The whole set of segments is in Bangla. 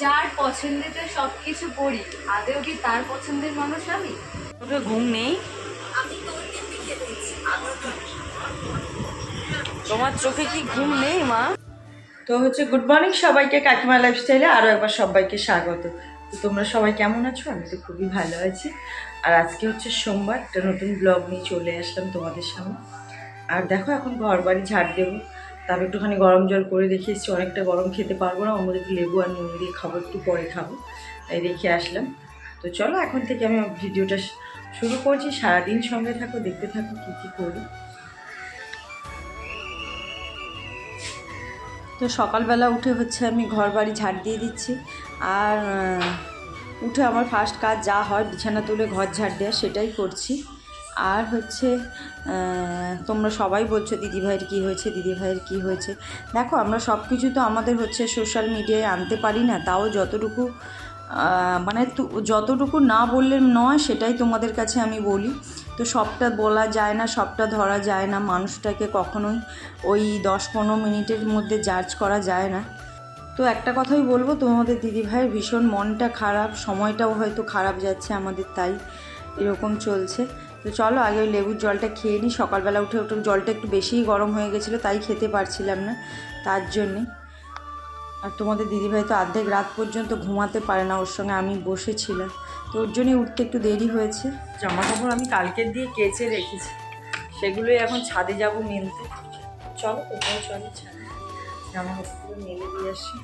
যার পছন্দেতে সবকিছু করি, আদেও কি তার পছন্দের মানুষ আমি? তোকে ঘুম নেই? তোমার চোখে কি ঘুম নেই মা? তো হচ্ছে গুড মর্নিং সবাইকে, কাকিমা লাইফস্টাইলে আরও একবার সবাইকে স্বাগত। তো তোমরা সবাই কেমন আছো? আমি তো খুবই ভালো আছি। আর আজকে হচ্ছে সোমবার, একটা নতুন ব্লগ নিয়ে চলে আসলাম তোমাদের সামনে। আর দেখো এখন ঘর বাড়ি ঝাড় দেবো, তারপর একটুখানি গরম জল করে রেখে এসেছি। অনেকটা গরম খেতে পারবো না, ওর মধ্যে একটু লেবু আর নুন দিয়ে খাবো, একটু পরে খাবো, তাই রেখে আসলাম। তো চলো এখন থেকে আমি ভিডিওটা শুরু করছি। সারাদিন সঙ্গে থাকো, দেখতে থাকো কী কী করি। তো সকালবেলা উঠে হচ্ছে আমি ঘর বাড়ি ঝাড় দিয়ে দিচ্ছি। আর উঠে আমার ফার্স্ট কাজ যা হয় বিছানা তুলে ঘর ঝাড় দেওয়া, সেটাই করছি। আর হচ্ছে তোমরা সবাই বলছো দিদিভাইয়ের কী হয়েছে, দিদিভাইয়ের কী হয়েছে। দেখো আমরা সব কিছু তো আমাদের হচ্ছে সোশ্যাল মিডিয়ায় আনতে পারি না, তাও যতটুকু মানে যতটুকু না বললে নয় সেটাই তোমাদের কাছে আমি বলি। তো সবটা বলা যায় না, সবটা ধরা যায় না, মানুষটাকে কখনোই ওই 10-15 মিনিটের মধ্যে জাজ করা যায় না। তো একটা কথাই বলবো, তোমাদের দিদিভাইয়ের ভীষণ মনটা খারাপ, সময়টাও হয়তো খারাপ যাচ্ছে আমাদের, তাই এরকম চলছে। তো চলো আগে ওই লেবুর জলটা খেয়ে নিই। সকালবেলা উঠে জলটা একটু বেশিই গরম হয়ে গেছিলো, তাই খেতে পারছিলাম না, তার জন্যে। আর তোমাদের দিদিভাই তো অর্ধেক রাত পর্যন্ত ঘুমাতে পারে না, ওর সঙ্গে আমি বসেছিলাম, তো ওর জন্যই উঠতে একটু দেরি হয়েছে। জামা কাপড় আমি কালকের দিয়ে কেচে রেখেছি, সেগুলোই এখন ছাদে যাব মেলতে। চলো কোথাও চলো ছাদে, জামা কাপড়গুলো মেলে দিয়ে আসি।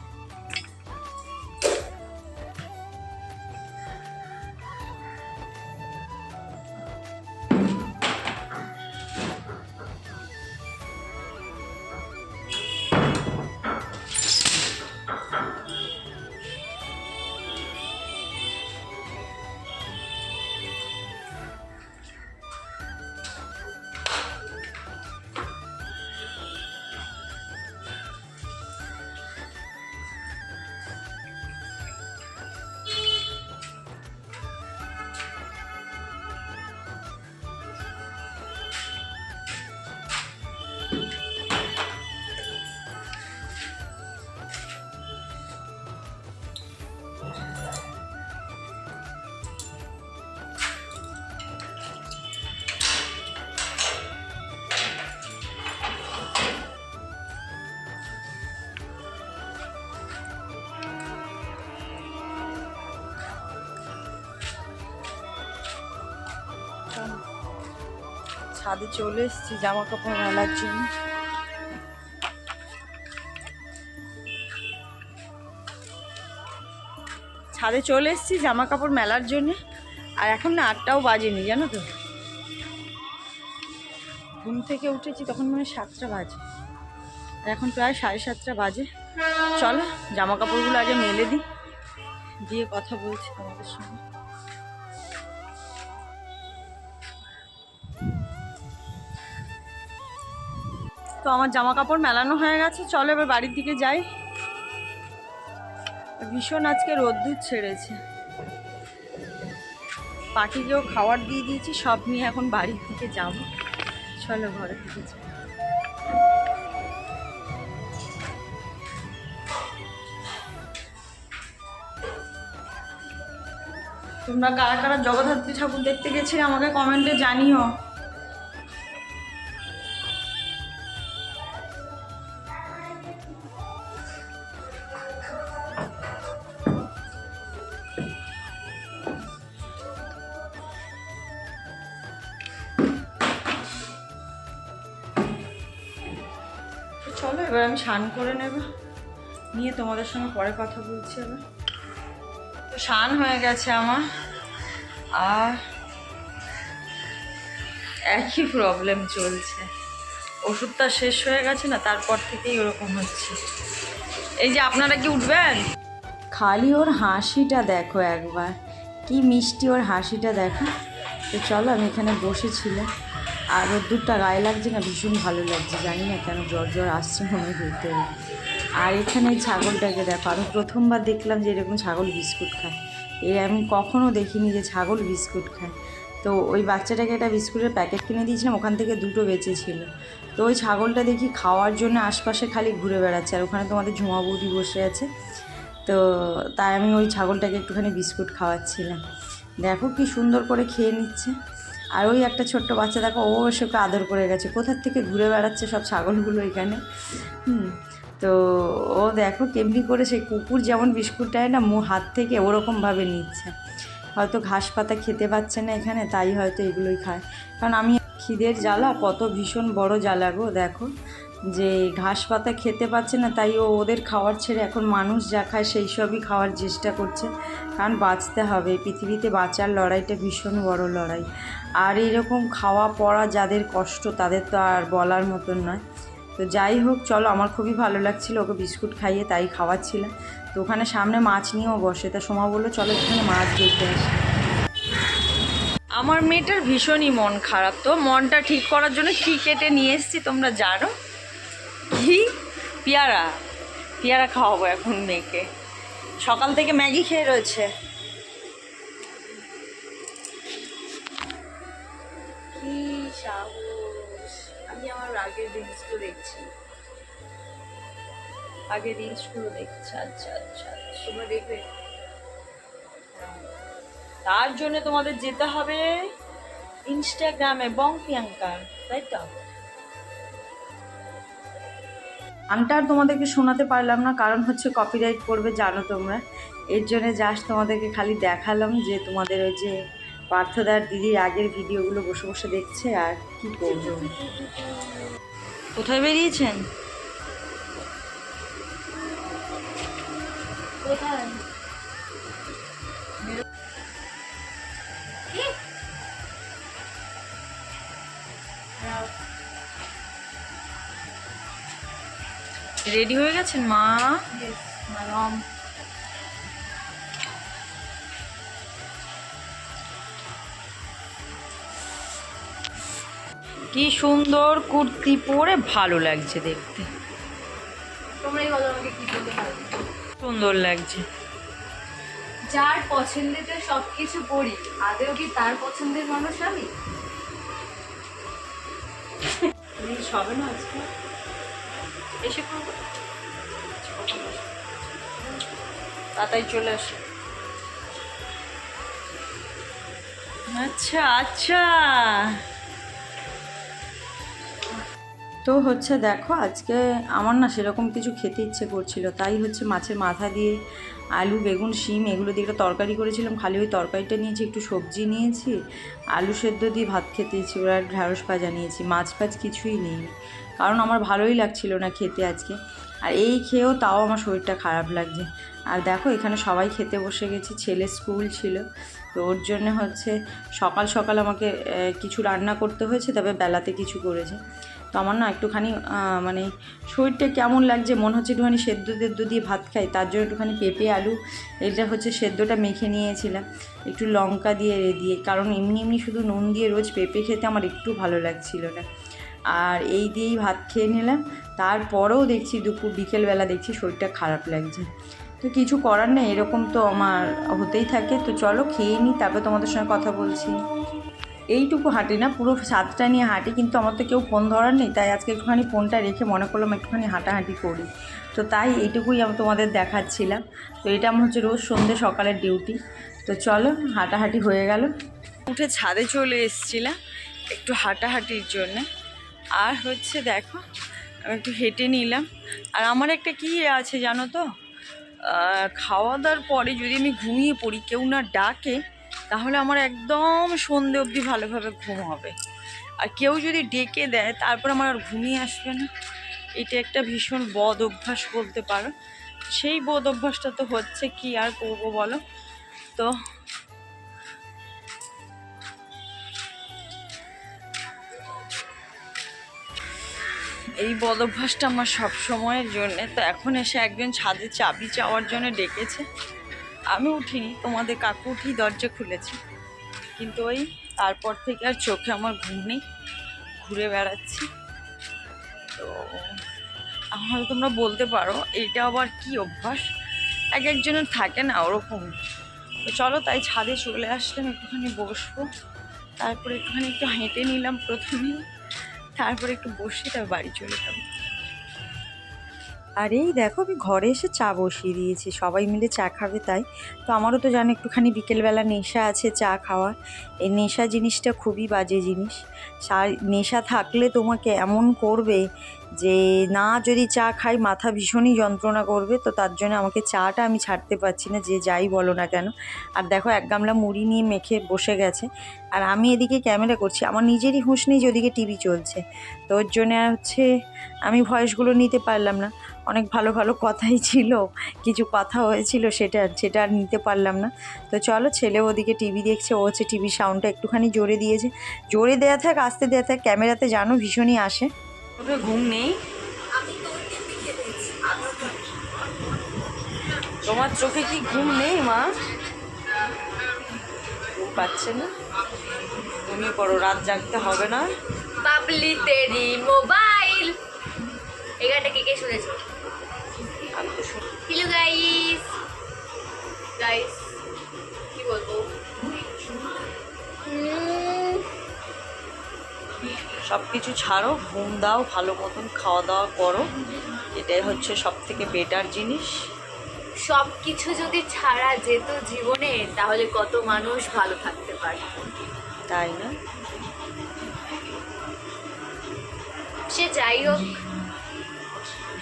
ছাদে চলে এসেছি জামা কাপড় মেলার জন্য। ছাদে চলে এসেছি জামা কাপড় মেলার জন্য। আর এখন না 8টাও বাজেনি, জানো তো। ঘুম থেকে উঠেছি তখন মনে হয় 7টা বাজে, আর এখন প্রায় 7:30 বাজে। চলো জামা কাপড়গুলো আগে মেলে দিই, দিয়ে কথা বলছি তোমাদের সঙ্গে। তো আমার জামা কাপড় মেলানো হয়ে গেছে, চলো এবার বাড়ির দিকে যাই। ভীষণ আজকে রোদ্দুর ছেড়েছে, পাখিকেও খাবার দিয়ে দিয়েছি, সব নিয়ে এখন বাড়ির দিকে যাব। চলো ঘরের দিকে যাই। তোমরা কারা কারা জগদ্ধাত্রী ঠাকুর দেখতে গেছিলে আমাকে কমেন্টে জানিও। চলো এবার আমি স্নান করে নেব, নিয়ে তোমাদের সঙ্গে পরে কথা বলছি। এবার তো স্নান হয়ে গেছে আমার, আর একই প্রবলেম চলছে। ওষুধটা শেষ হয়ে গেছে না, তারপর থেকেই ওরকম হচ্ছে। এই যে আপনারা কি উঠবেন? খালি ওর হাসিটা দেখো একবার, কি মিষ্টি ওর হাসিটা দেখো। তো চলো আমি এখানে বসেছিলাম, আর রোদ্দুরটা গায়ে লাগছে না, ভীষণ ভালো লাগছে, জানি না কেন জ্বর জ্বর আসছে মনে হইতে। আর এখানে এই ছাগলটাকে দেখো, আমি প্রথমবার দেখলাম যে এরকম ছাগল বিস্কুট খায়। আমি কখনও দেখিনি যে ছাগল বিস্কুট খায়। তো ওই বাচ্চাটাকে একটা বিস্কুটের প্যাকেট কিনে দিয়েছিলাম, ওখান থেকে 2টো বেঁচেছিল। তো ওই ছাগলটা দেখি খাওয়ার জন্য আশপাশে খালি ঘুরে বেড়াচ্ছে, আর ওখানে তোমাদের ঝুমা বৌদি বসে আছে। তো তাই আমি ওই ছাগলটাকে একটুখানি বিস্কুট খাওয়াচ্ছিলাম। দেখো কি সুন্দর করে খেয়ে নিচ্ছে। আর ওই একটা ছোট্ট বাচ্চা দেখো, ও ওকে আদর করে গেছে, কোথার থেকে ঘুরে বেড়াচ্ছে সব ছাগলগুলো এখানে। তো ও দেখো কেমনি করে সেই কুকুর যেমন বিস্কুট দেয় না হাত থেকে, ওরকমভাবে নিচ্ছে। হয়তো ঘাস পাতা খেতে পাচ্ছে না এখানে, তাই হয়তো এগুলোই খায়। কারণ আমি খিদের জ্বালা, কত ভীষণ বড় জ্বালা গো, দেখো যে ঘাস পাতা খেতে পাচ্ছে না, তাই ও ওদের খাওয়ার ছেড়ে এখন মানুষ যা খায় সেই সবই খাওয়ার চেষ্টা করছে। কারণ বাঁচতে হবে, পৃথিবীতে বাঁচার লড়াইটা ভীষণ বড় লড়াই। আর এইরকম খাওয়া পড়া যাদের কষ্ট, তাদের তো আর বলার মতন নয়। তো যাই হোক, চলো, আমার খুবই ভালো লাগছিলো ওকে বিস্কুট খাইয়ে, তাই খাওয়াচ্ছিলাম। তো ওখানে সামনে মাছ নিয়েও বসে, তা সোমা বললো চলো এখানে মাছ দেখতে আসি। আমার মেয়েটার ভীষণই মন খারাপ, তো মনটা ঠিক করার জন্য কি কেটে নিয়ে এসেছি তোমরা জানো? কি পেয়ারা, পেয়ারা খাওয়াবো এখন মেয়েকে। সকাল থেকে ম্যাগি খেয়ে রয়েছে। কি সাহস! আমি আমার আগের রিলসগুলো দেখছি। আগে রিলসগুলো দেখছে? আচ্ছা আচ্ছা, তোমরা দেখবে? তার জন্য তোমাদের যেতে হবে ইনস্টাগ্রামে প্রিয়াঙ্কা, তাই তো? গানটা আর তোমাদেরকে শোনাতে পারলাম না, কারণ হচ্ছে কপিরাইট করবে জানো তোমরা। এর জন্য জাস্ট তোমাদেরকে খালি দেখালাম যে তোমাদের ওই যে পার্থদার দিদির আগের ভিডিওগুলো বসে বসে দেখছে। আর কি করবো, কোথায় বেরিয়েছেন? কোথায়? রেডি হয়ে গেছেন মা? Yes, my mom. কি সুন্দর কুর্তি পরে, ভালো লাগছে দেখতে। তোমরাই বলো আমাকে কি বলতে পারবে? সুন্দর লাগছে। যার পছন্দেতে সবকিছু পড়ি, আদেও কি তার পছন্দের মানুষ আমি? হবে না আজকে এসে তাড়াতাড়ি চলে আসে। আচ্ছা আচ্ছা, তো হচ্ছে দেখো আজকে আমার না সেরকম কিছু খেতে ইচ্ছে করছিল, তাই হচ্ছে মাছের মাথা দিয়ে আলু বেগুন শিম এগুলো দিয়ে একটা তরকারি করেছিলাম। খালি ওই তরকারিটা নিয়েছি, একটু সবজি নিয়েছি, আলু সেদ্ধ দিয়ে ভাত খেতে ইচ্ছে করে, আর ঢ্যাঁড়স ভাজা নিয়েছি, মাছ ফাছ কিছুই নেই। কারণ আমার ভালোই লাগছিল না খেতে আজকে। আর এই খেয়েও তাও আমার শরীরটা খারাপ লাগছে। আর দেখো এখানে সবাই খেতে বসে গেছি, ছেলে স্কুল ছিল, তো ওর জন্য হচ্ছে সকাল সকাল আমাকে কিছু রান্না করতে হয়েছে, তবে বেলাতে কিছু করেছে। তো আমার না একটুখানি মানে শরীরটা কেমন লাগছে, মনে হচ্ছে একটুখানি সেদ্ধ টেদ্ধ দিয়ে ভাত খাই। তার জন্য একটুখানি পেঁপে আলু এটা হচ্ছে সেদ্ধটা মেখে নিয়েছিলাম, একটু লঙ্কা দিয়ে দিয়ে, কারণ এমনি এমনি শুধু নুন দিয়ে রোজ পেঁপে খেতে আমার একটু ভালো লাগছিল না। আর এই দিয়েই ভাত খেয়ে নিলাম। তারপরেও দেখছি বিকেলবেলা দেখছি শরীরটা খারাপ লাগছে। তো কিছু করার নেই, এরকম তো আমার হতেই থাকে। তো চলো খেয়ে নিই, তারপর তোমাদের সঙ্গে কথা বলছি। এইটুকু হাঁটি না, পুরো সাতটা নিয়ে হাঁটি, কিন্তু আমার তো কেউ ফোন ধরার নেই, তাই আজকে একটুখানি ফোনটা রেখে মনে করলাম একটুখানি হাঁটাহাঁটি করি। তো তাই এইটুকুই আমি তোমাদের দেখাচ্ছিলাম। তো এটা আমার হচ্ছে রোজ সন্ধ্যে সকালের ডিউটি। তো চলো হাঁটাহাঁটি হয়ে গেল, উঠে ছাদে চলে এসেছিলাম একটু হাঁটাহাঁটির জন্যে। আর হচ্ছে দেখো আমি একটু হেঁটে নিলাম। আর আমার একটা কী আছে জানো তো, খাওয়া দাওয়ার পরে যদি আমি ঘুমিয়ে পড়ি, কেউ না ডাকে, তাহলে আমার একদম সন্ধে অবধি ভালোভাবে ঘুম হবে। আর কেউ যদি ডেকে দেয় তারপর আমার আর ঘুমিয়ে আসবে না। এটা একটা ভীষণ বদ অভ্যাস বলতে পারো। সেই বদ অভ্যাসটা তো হচ্ছে, কি আর করবো বলো। তো এই বদ অভ্যাসটা আমার সব সময়ের জন্যে। তো এখন এসে একজন ছাদে চাবি চাওয়ার জন্য ডেকেছে, আমি উঠিনি, তোমাদের কাকু উঠি দরজা খুলেছে, কিন্তু ওই তারপর থেকে আর চোখে আমার ঘুম নেই, ঘুরে বেড়াচ্ছি। তো হয়তো তোমরা বলতে পারো এইটা আবার কি অভ্যাস, এক একজনের থাকে না ওরকম। তো চলো তাই ছাদে চলে আসলাম, একটুখানি বসবো, তারপরে একটুখানি একটু হেঁটে নিলাম প্রথমে, তারপরে একটু বসে তারপর বাড়ি চলে যাবো। আর এই দেখো আমি ঘরে এসে চা বসিয়ে দিয়েছি, সবাই মিলে চা খাবে তাই। তো আমারও তো জানো একটুখানি বিকেলবেলা নেশা আছে চা খাওয়ার। এই নেশা জিনিসটা খুবই বাজে জিনিস। নেশা থাকলে তোমাকে এমন করবে যে না যদি চা খাই মাথা ভীষণই যন্ত্রণা করবে। তো তার জন্য আমাকে চাটা আমি ছাড়তে পারছি না, যে যাই বলো না কেন। আর দেখো এক গামলা মুড়ি নিয়ে মেখে বসে গেছে, আর আমি এদিকে ক্যামেরা করছি। আমার নিজেরই হুঁশ নেই যে ওদিকে টিভি চলছে। তো ওর জন্য হচ্ছে আমি ভয়েসগুলো নিতে পারলাম না। অনেক ভালো ভালো কথাই ছিল, কিছু কথা হয়েছিল, সেটা আর নিতে পারলাম না। তো চলো, ছেলে ওদিকে টিভি দেখছে, ও হচ্ছে টিভি সাউন্ডটা একটুখানি জোরে দিয়েছে। জোরে দেওয়া থাক আস্তে দেওয়া থাক, ক্যামেরাতে জানো ভীষণই আসে। ওটা ঘুম নেই তোমার চোখে? কি ঘুম নেই মা? ঘুম পাচ্ছে না? ঘুমিয়ে পড়ো, রাত জাগতে হবে না। বাবলি তেরি মোবাইল, এই গানটা কে কে শুনেছো? আমি তো শুনি। হ্যালো গাইস, গাইস কি বলবো, সব কিছু ছাড়ো, ঘুম দাও, ভালো মতন খাওয়া দাওয়া করো, এটাই হচ্ছে সব থেকে বেটার জিনিস। সব কিছু যদি ছাড়া যেত জীবনে তাহলে কত মানুষ ভালো থাকতে পারে, তাই না? সে যাই হোক,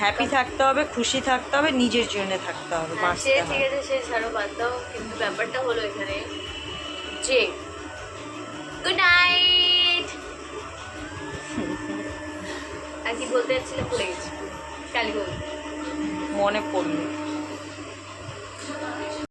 হ্যাপি থাকতে হবে, খুশি থাকতে হবে, নিজের জন্য থাকতে হবে, সে বাঁচতে ঠিক হবে। আছে, সে ছাড়ো, বাদ দাও। কিন্তু ব্যাপারটা হলো এখানে যে গুড নাইট, আর কি বলতে যাচ্ছিলাম ভুলে গেছি, কালি বলবো। মনে পড়লো।